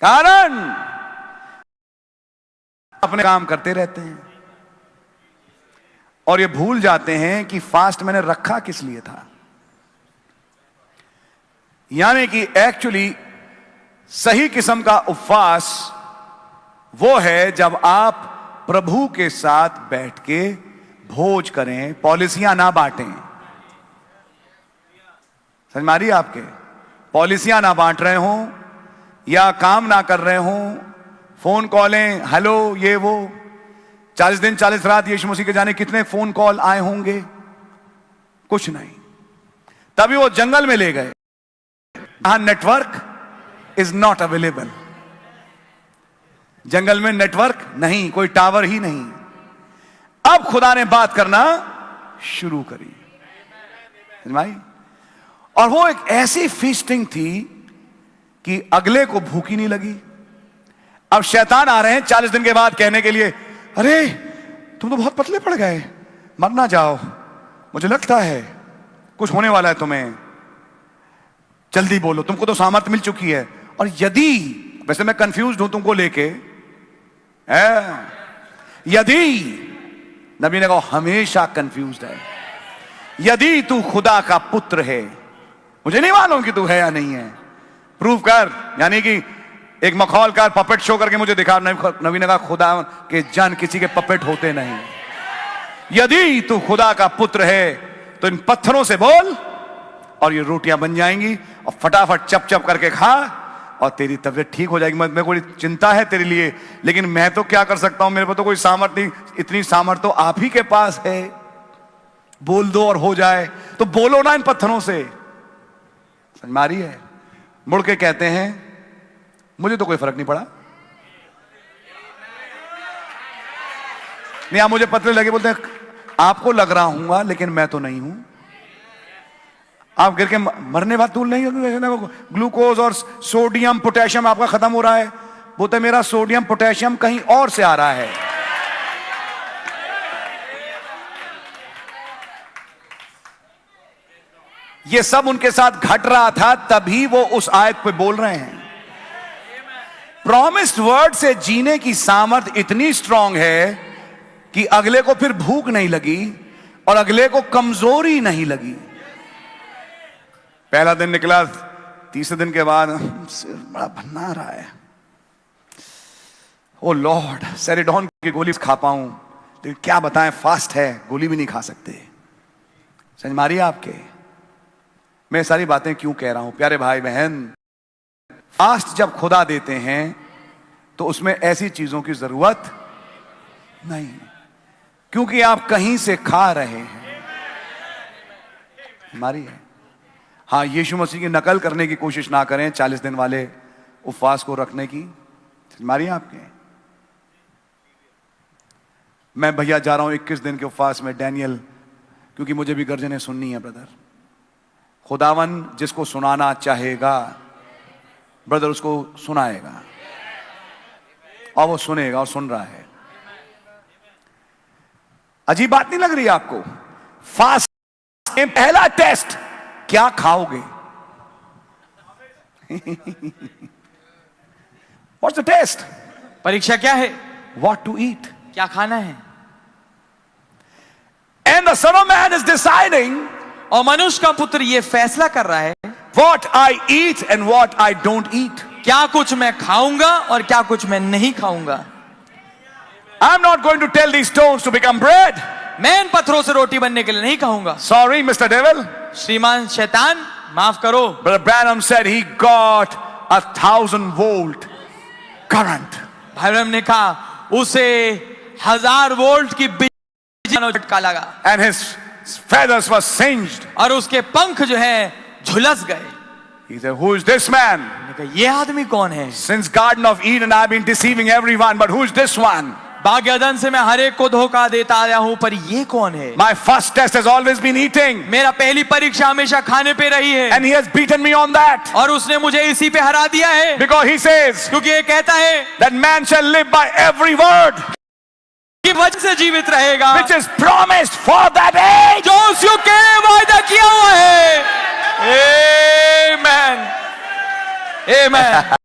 कारण अपने काम करते रहते हैं और ये भूल जाते हैं कि फास्ट मैंने रखा किस लिए था। यानी कि एक्चुअली सही किस्म का उपवास वो है जब आप प्रभु के साथ बैठ के भोज करें, पॉलिसियां ना बांटें। समझ मारिए, आपके पॉलिसियां ना बांट रहे हों या काम ना कर रहे हों, फोन कॉलें, हेलो ये वो। 40 दिन 40 रात यीशु मसीह के जाने कितने फोन कॉल आए होंगे, कुछ नहीं। तभी वो जंगल में ले गए, यहां नेटवर्क इज नॉट अवेलेबल। जंगल में नेटवर्क नहीं, कोई टावर ही नहीं। अब खुदा ने बात करना शुरू करी, समझ में आई? और वो एक ऐसी फीस्टिंग थी कि अगले को भूख ही नहीं लगी। अब शैतान आ रहे हैं 40 दिन के बाद कहने के लिए, अरे तुम तो बहुत पतले पड़ गए, मर ना जाओ, मुझे लगता है कुछ होने वाला है तुम्हें, जल्दी बोलो, तुमको तो सामर्थ्य मिल चुकी है। और यदि, वैसे मैं कंफ्यूज हूं तुमको लेके, यदि, नबी ने कहा हमेशा कंफ्यूज है, यदि तू खुदा का पुत्र है, मुझे नहीं मालूम कि तू है या नहीं है, प्रूव कर। यानी कि एक मखौल का पपेट शो करके मुझे दिखा। नबी ने कहा खुदा के जन किसी के पपेट होते नहीं। यदि तू खुदा का पुत्र है तो इन पत्थरों से बोल और ये रोटियां बन जाएंगी, और फटाफट चप चप करके खा और तेरी तबीयत ठीक हो जाएगी। मेरे को चिंता है तेरे लिए, लेकिन मैं तो क्या कर सकता हूं, मेरे को तो कोई सामर्थ्य नहीं। इतनी सामर्थ्य तो आप ही के पास है, बोल दो और हो जाए। तो बोलो ना इन पत्थरों से। समझ मारी है? मुड़ के कहते हैं मुझे तो कोई फर्क नहीं पड़ा, नहीं आप मुझे पतले लगे, बोलते हैं आपको लग रहा हूं लेकिन मैं तो नहीं हूं। आप गिर के मरने बाद तूल नहीं, ग्लूकोज और सोडियम पोटेशियम आपका खत्म हो रहा है, बोलते मेरा सोडियम पोटेशियम कहीं और से आ रहा है। ये सब उनके साथ घट रहा था, तभी वो उस आयत पे बोल रहे हैं। प्रॉमिस्ड वर्ड से जीने की सामर्थ इतनी स्ट्रांग है कि अगले को फिर भूख नहीं लगी और अगले को कमजोरी नहीं लगी। पहला दिन निकला, तीसरे दिन के बाद सिर बड़ा भन्ना आ रहा है, ओ लॉर्ड सेरिडॉन की गोली खा पाऊं, लेकिन क्या बताएं, फास्ट है, गोली भी नहीं खा सकते। समझ मारिए आपके? मैं सारी बातें क्यों कह रहा हूं प्यारे भाई बहन? फास्ट जब खुदा देते हैं तो उसमें ऐसी चीजों की जरूरत नहीं, क्योंकि आप कहीं से खा रहे हैं। हमारी है। हाँ, यीशु मसीह की नकल करने की कोशिश ना करें 40 दिन वाले उपवास को रखने की। हमारी आपके, मैं भैया जा रहा हूं 21 दिन के उपवास में डैनियल, क्योंकि मुझे भी गर्जनें सुननी है ब्रदर। खुदावन जिसको सुनाना चाहेगा ब्रदर उसको सुनाएगा, और वो सुनेगा और सुन रहा है। अजीब बात नहीं लग रही आपको? फास्ट में पहला टेस्ट, क्या खाओगे? What's the test? परीक्षा क्या है? What to eat? क्या खाना है? And the Son of Man is deciding, और मनुष्य का पुत्र ये फैसला कर रहा है, what I eat and what I don't eat. क्या कुछ मैं खाऊंगा और क्या कुछ मैं नहीं खाऊंगा। I'm not going to tell these stones to become bread. मैं इन पत्थरों से रोटी बनने के लिए नहीं कहूंगा। Sorry, Mr. Devil. श्रीमान शैतान, माफ करो। Brother Branham said he got 1,000 volt current. भाई ब्रह्म ने कहा उसे 1000 वोल्ट की बिजली झटका लगा। And his feathers were singed. और उसके पंख जो है झुलस गए। He said, who is this man? ये आदमी कौन है? Since Garden of Eden I've been deceiving everyone, but who is this one? Bagh Edan से मैं हर एक को धोखा देता आया हूं, पर ये कौन है? My first test has always been eating. मेरा पहली परीक्षा हमेशा खाने पे रही है। And he has beaten me on that. और उसने मुझे इसी पे हरा दिया है। Because he says, क्योंकि ये कहता है that man shall live by every word कि वचन से जीवित रहेगा, which is promised for that age. जो उस युग के लिए वायदा किया हुआ है। Amen. Amen.